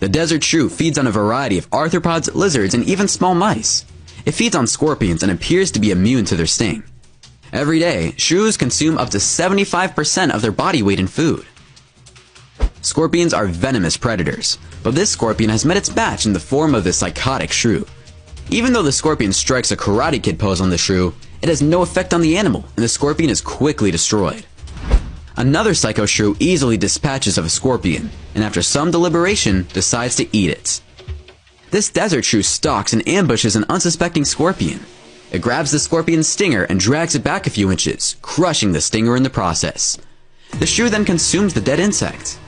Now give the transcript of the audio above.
The desert shrew feeds on a variety of arthropods, lizards, and even small mice. It feeds on scorpions and appears to be immune to their sting. Every day, shrews consume up to 75% of their body weight in food. Scorpions are venomous predators, but this scorpion has met its match in the form of the psychotic shrew. Even though the scorpion strikes a Karate Kid pose on the shrew, it has no effect on the animal, and the scorpion is quickly destroyed. Another psycho shrew easily dispatches of a scorpion, and after some deliberation, decides to eat it. This desert shrew stalks and ambushes an unsuspecting scorpion. It grabs the scorpion's stinger and drags it back a few inches, crushing the stinger in the process. The shrew then consumes the dead insect.